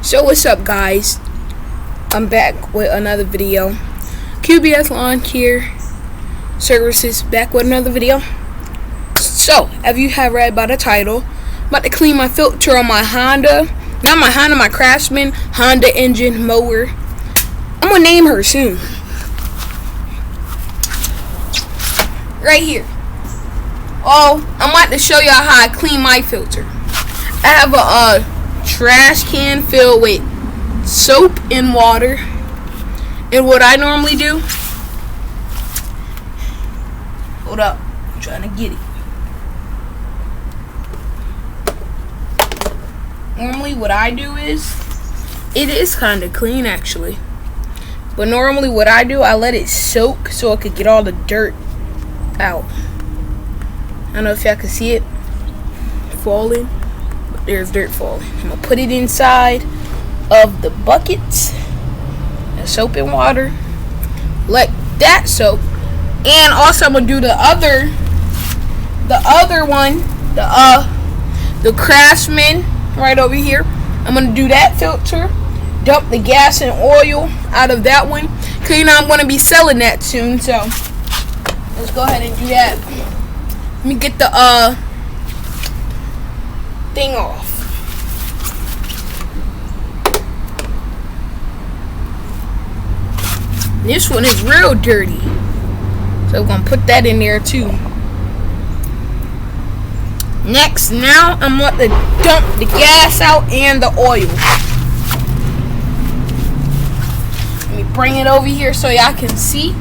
So what's up, guys? I'm back with another video. QBS Lawn Care Services back with another video. So, as you have read by the title, I'm about to clean my filter on my Honda. Not my Honda, my Craftsman Honda engine mower. I'm gonna name her soon. Right here. Oh, I'm about to show y'all how I clean my filter. I have a trash can filled with soap and water, and what I normally do, hold up, I'm trying to get it. Normally what I do is, it is kind of clean actually, but normally what I do, I let it soak so it could get all the dirt out. I don't know if y'all can see it falling. There's dirt falling. I'm gonna put it inside of the buckets, and soap and water. Let that soak, and also I'm gonna do the other one, the Craftsman right over here. I'm gonna do that filter. Dump the gas and oil out of that one, cause you know I'm gonna be selling that soon. So let's go ahead and do that. Let me get the thing off. This one is real dirty, so we're gonna put that in there too. Next, now I'm going to dump the gas out and the oil. Let me bring it over here so y'all can see.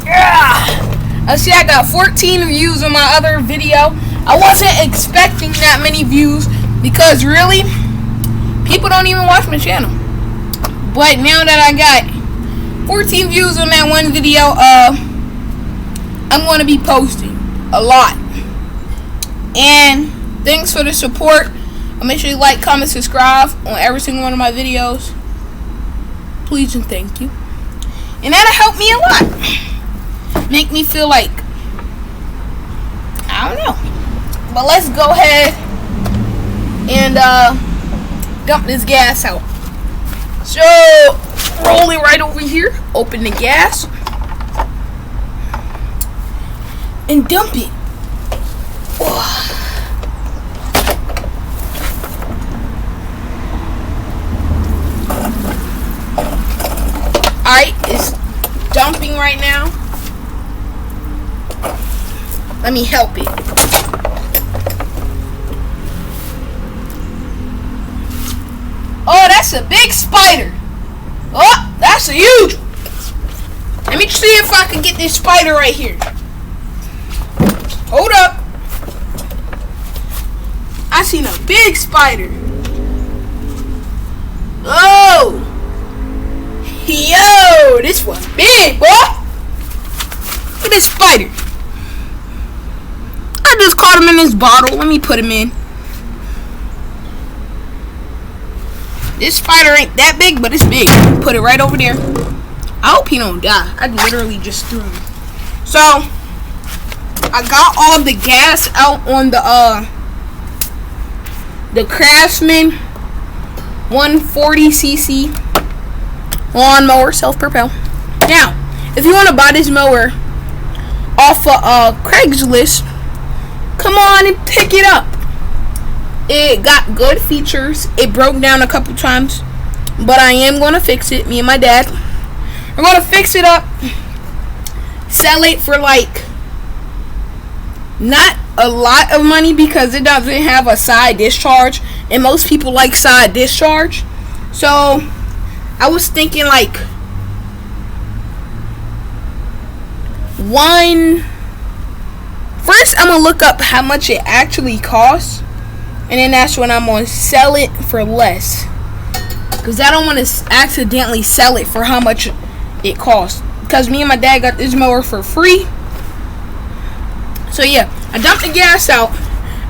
I see I got 14 views on my other video. I wasn't expecting that many views because really, people don't even watch my channel. But now that I got 14 views on that one video, I'm going to be posting a lot. And thanks for the support. Make sure you like, comment, subscribe on every single one of my videos. Please and thank you. And that'll help me a lot. Make me feel like, I don't know. But let's go ahead and dump this gas out. So, roll it right over here. Open the gas. And dump it. Alright, it's dumping right now. Let me help it. Oh, that's a big spider. Oh, that's a huge one. Let me see if I can get this spider right here. Hold up. I seen a big spider. Oh. Yo, this one's big, boy. Look at this spider. I just caught him in this bottle. Let me put him in. This spider ain't that big, but it's big. Put it right over there. I hope he don't die. I literally just threw him. So, I got all the gas out on the Craftsman 140cc lawnmower, self-propel. Now, if you want to buy this mower off of Craigslist, come on and pick it up. It got good features. It broke down a couple times, but I am going to fix it. Me and my dad are going to fix it up, sell it for like not a lot of money because it doesn't have a side discharge, and most people like side discharge. So I was thinking like first I'm gonna look up how much it actually costs, and then that's when I'm gonna sell it for less, because I don't want to accidentally sell it for how much it costs, because me and my dad got this mower for free. So yeah, I dumped the gas out.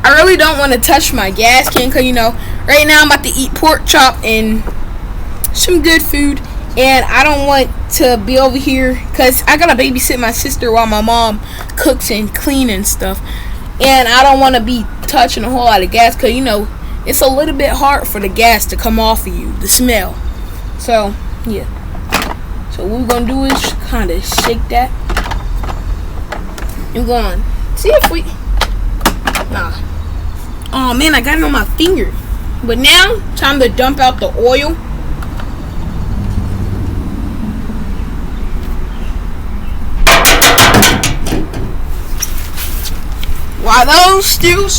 I really don't want to touch my gas can, because you know, right now I'm about to eat pork chop and some good food, and I don't want to be over here because I gotta babysit my sister while my mom cooks and clean and stuff, and I don't want to be touching a whole lot of gas because you know it's a little bit hard for the gas to come off of you, the smell. So yeah. So what we're gonna do is kind of shake that. We're going to see if we. Nah. Oh man, I got it on my finger. But now, time to dump out the oil. While those still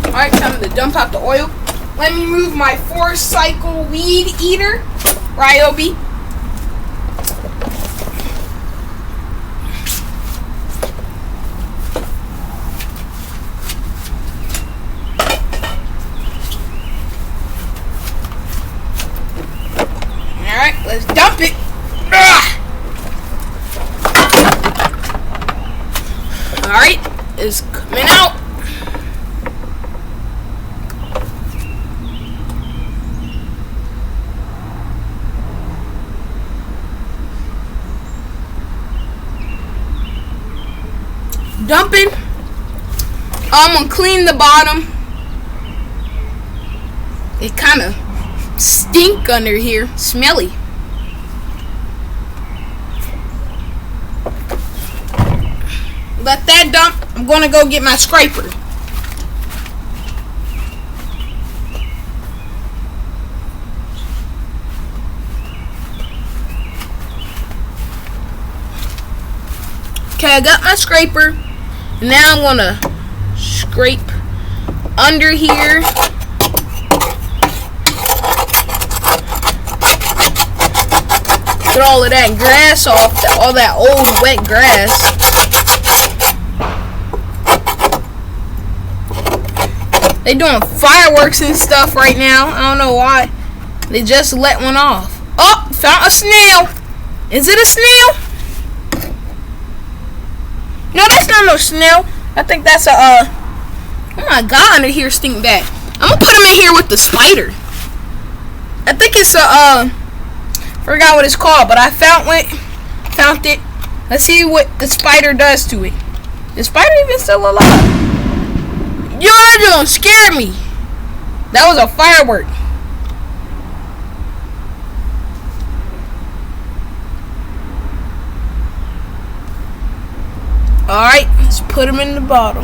Alright, time to dump out the oil. Let me move my 4-cycle weed eater. Ryobi. Alright, let's dump it. Alright, it's coming out. Dumping. I'm gonna clean the bottom. It kind of stink under here, smelly. Let that dump. I'm gonna go get my scraper. Okay, I got my scraper. Now I'm gonna scrape under here. Get all of that grass off, all that old wet grass. They doing fireworks and stuff right now. I don't know why. They just let one off. Oh, found a snail. Is it a snail? No, that's not no snail. I think that's a, oh my god, under here stink bad. I'm gonna put him in here with the spider. I think it's a, forgot what it's called, but I found it. Let's see what the spider does to it. The spider even still alive? Yo, that don't scare me. That was a firework. Alright, let's put him in the bottle.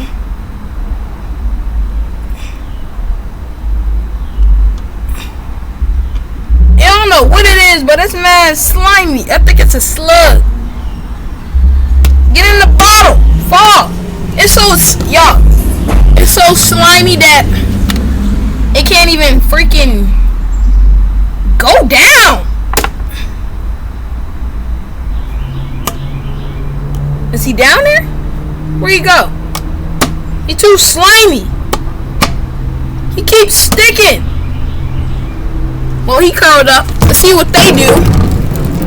I don't know what it is, but it's mad slimy. I think it's a slug. Get in the bottle. Fall. It's so, y'all, it's so slimy that it can't even freaking go down. Is he down there? Where you go? He too slimy. He keeps sticking. Well, he curled up. Let's see what they do.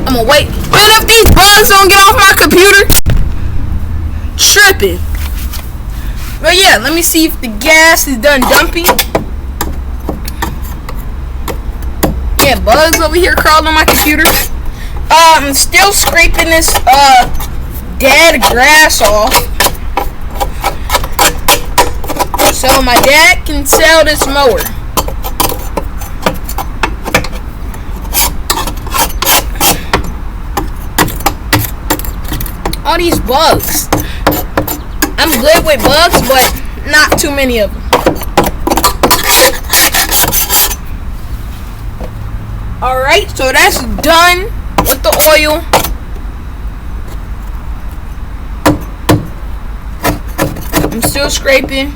I'm gonna wait. Man, if these bugs don't get off my computer, tripping. But yeah, let me see if the gas is done dumping. Yeah, bugs over here crawling on my computer. I'm still scraping this dead grass off, so my dad can sell this mower. All these bugs. I'm good with bugs, but not too many of them. Alright, so that's done with the oil. I'm still scraping.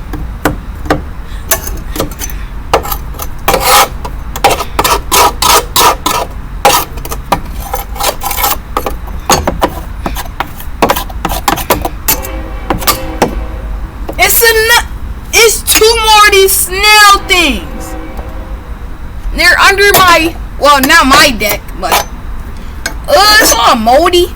It's two more of these snail things. They're under my, well, not my deck, but it's all moldy.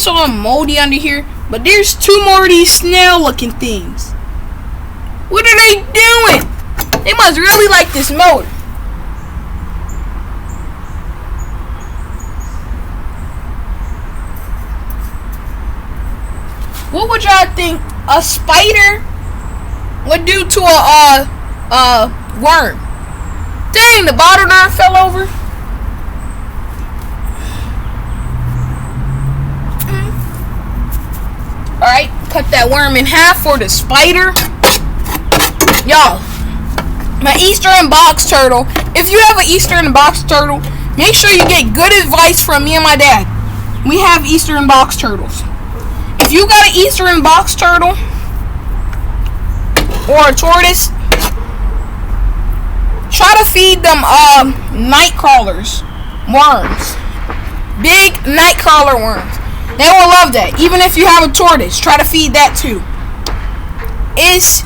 it's all moldy under here. But there's 2 more of these snail-looking things. What are they doing? They must really like this mower. What would y'all think a spider would do to a worm? Dang, the bottle done fell over. Alright, cut that worm in half for the spider. Y'all, my Eastern box turtle. If you have an Eastern box turtle, make sure you get good advice from me and my dad. We have Eastern box turtles. If you got an Eastern box turtle or a tortoise, try to feed them night crawlers, worms, big night crawler worms. They will love that. Even if you have a tortoise, try to feed that too. It's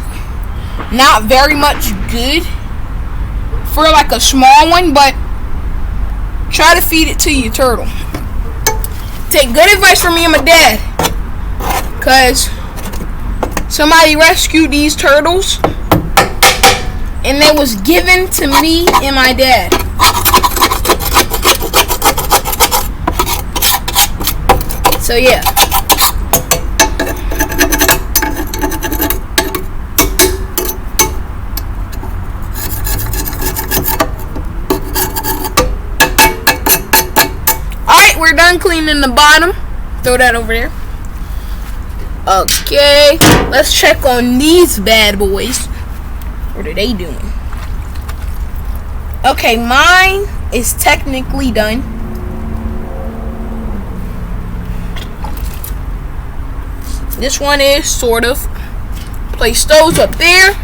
not very much good for like a small one, but try to feed it to your turtle. Take good advice from me and my dad, cause somebody rescued these turtles and they was given to me and my dad. So yeah. Alright, we're done cleaning the bottom. Throw that over there. Okay, let's check on these bad boys. What are they doing? Okay, mine is technically done. This one is sort of. Place those up there.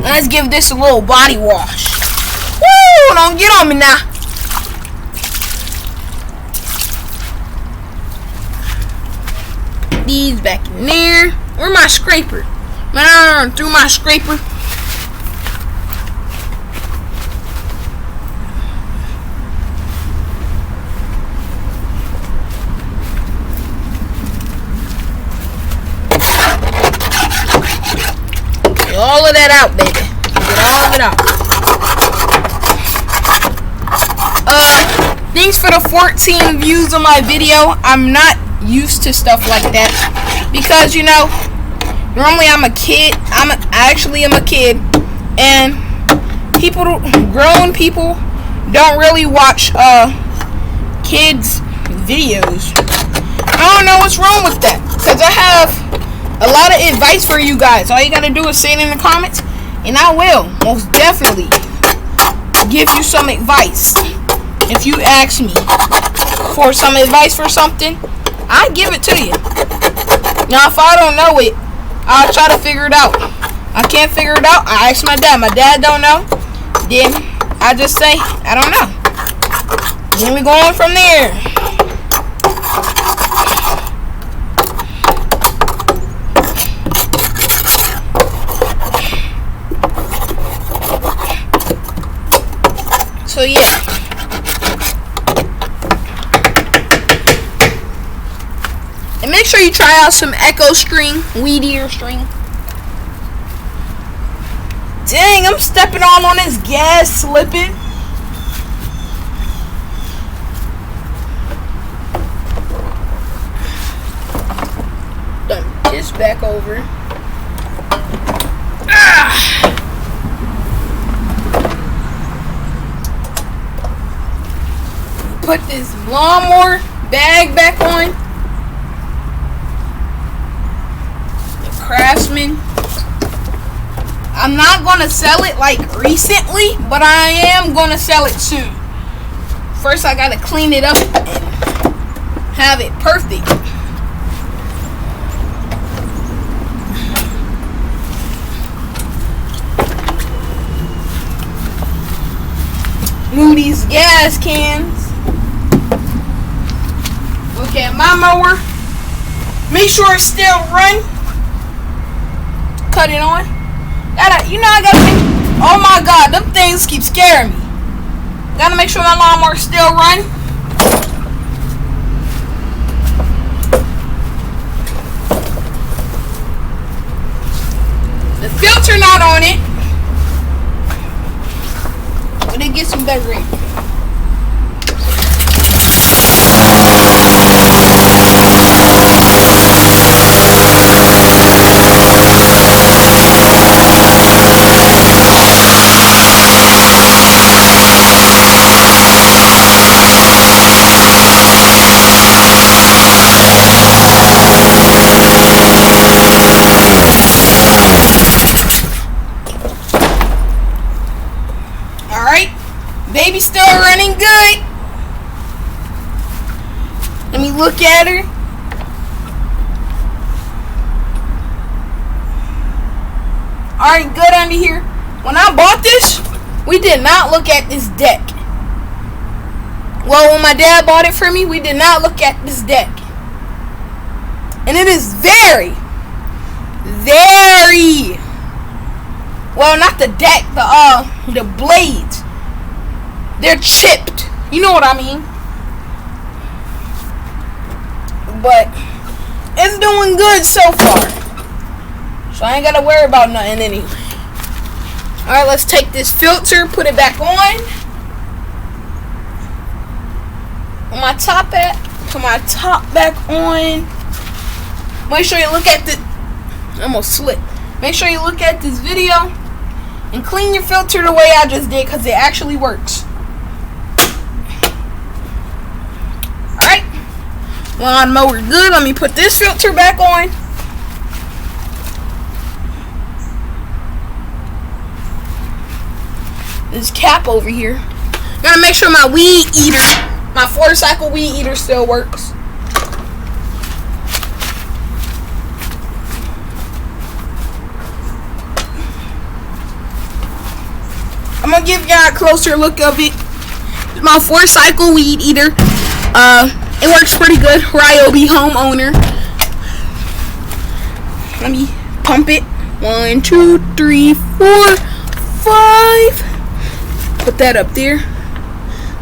Let's give this a little body wash. Woo! Don't get on me now. These back in there. Where's my scraper? Man, I threw my scraper. Get all of that out, baby. Get all of it out. Thanks for the 14 views on my video. I'm not used to stuff like that because, you know, normally I'm a kid. I actually am a kid, and grown people don't really watch kids videos. I don't know what's wrong with that, because I have a lot of advice for you guys. All you gotta do is say it in the comments, and I will most definitely give you some advice. If you ask me for some advice for something, I give it to you. Now, if I don't know it, I'll try to figure it out. I can't figure it out, I ask my dad. My dad don't know, then I just say, I don't know. Then we go on from there. So yeah. And make sure you try out some Echo string, weed ear string. Dang, I'm stepping on this gas, slipping. Done this back over. Put this lawnmower bag back on. Craftsman. I'm not gonna sell it like recently, but I am gonna sell it soon. First, I gotta clean it up and have it perfect. Move these gas cans. Okay, my mower. Make sure it's still running. Cut it on. You know, I gotta make, oh my god, them things keep scaring me. Gotta make sure my lawnmower still running. mud on it. But it gets some better rain. Baby's still running good. Let me look at her. Alright, good under here. When I bought this, we did not look at this deck. Well, when my dad bought it for me, we did not look at this deck. And it is very, well, not the deck, the blades. They're chipped. You know what I mean? But it's doing good so far. So I ain't gotta worry about nothing anyway. Alright, let's take this filter, put it back on. Put my top back on. Make sure you look at the almost slipped. Make sure you look at this video and clean your filter the way I just did, because it actually works. Alright, lawn mower good. Let me put this filter back on. This cap over here. Gotta make sure my weed eater, my 4-cycle weed eater still works. I'm gonna give y'all a closer look of it. My 4-cycle weed eater. It works pretty good. Ryobi homeowner. Let me pump it. 1, 2, 3, 4, 5. Put that up there.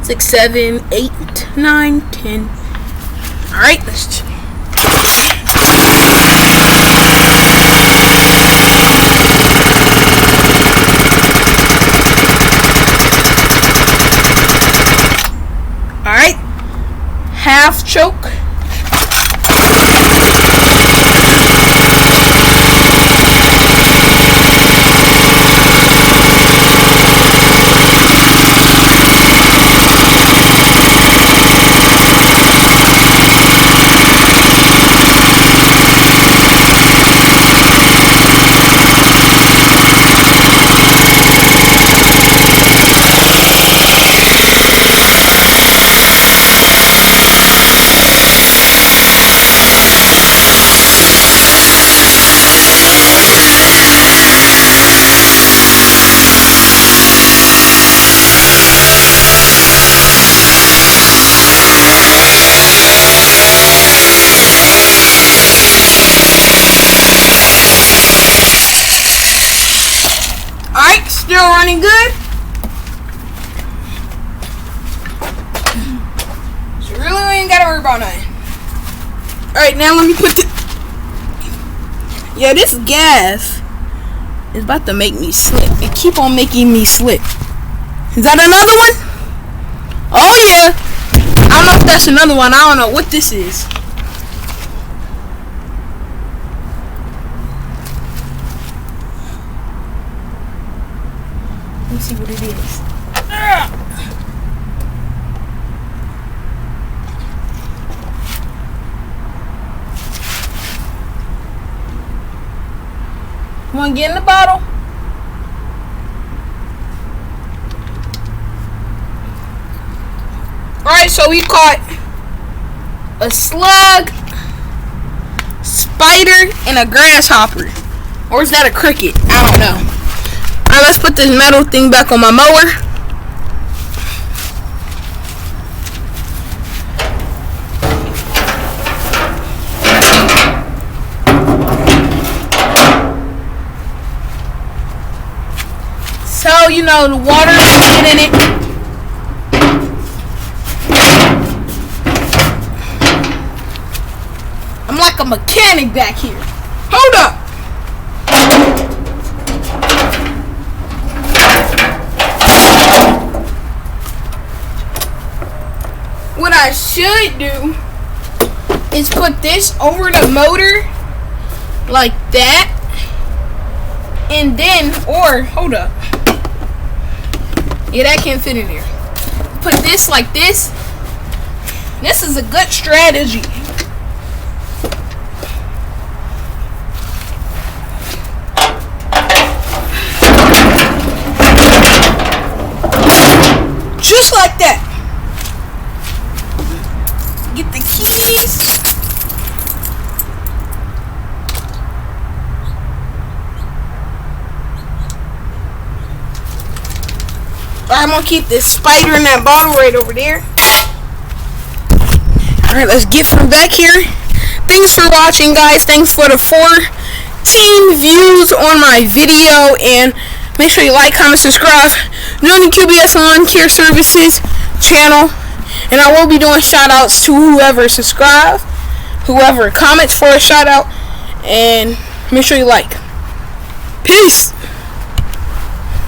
6, 7, 8, 9, 10. Alright, let's Alright, half choke. Alright, still running good. So really we ain't gotta worry about nothing. Alright, now let me put the... Yeah, this gas is about to make me slip. It keep on making me slip. Is that another one? Oh yeah. I don't know if that's another one. I don't know what this is. Let me see what it is. You want to get in the bottle? Alright, so we caught a slug, spider, and a grasshopper. Or is that a cricket? I don't know. Alright, let's put this metal thing back on my mower. So, you know, the water will get in it. I'm like a mechanic back here. Hold up. should do is put this over the motor like that, and then, or hold up, yeah, that can't fit in there. Put this like this. This is a good strategy. Just like that. Get the keys. I'm gonna keep this spider in that bottle right over there. Alright, let's get from back here. Thanks for watching, guys. Thanks for the 14 views on my video. And make sure you like, comment, subscribe. Join the QBS Lawn Care Services channel. And I will be doing shout outs to whoever subscribes, whoever comments for a shout out. And make sure you like. Peace.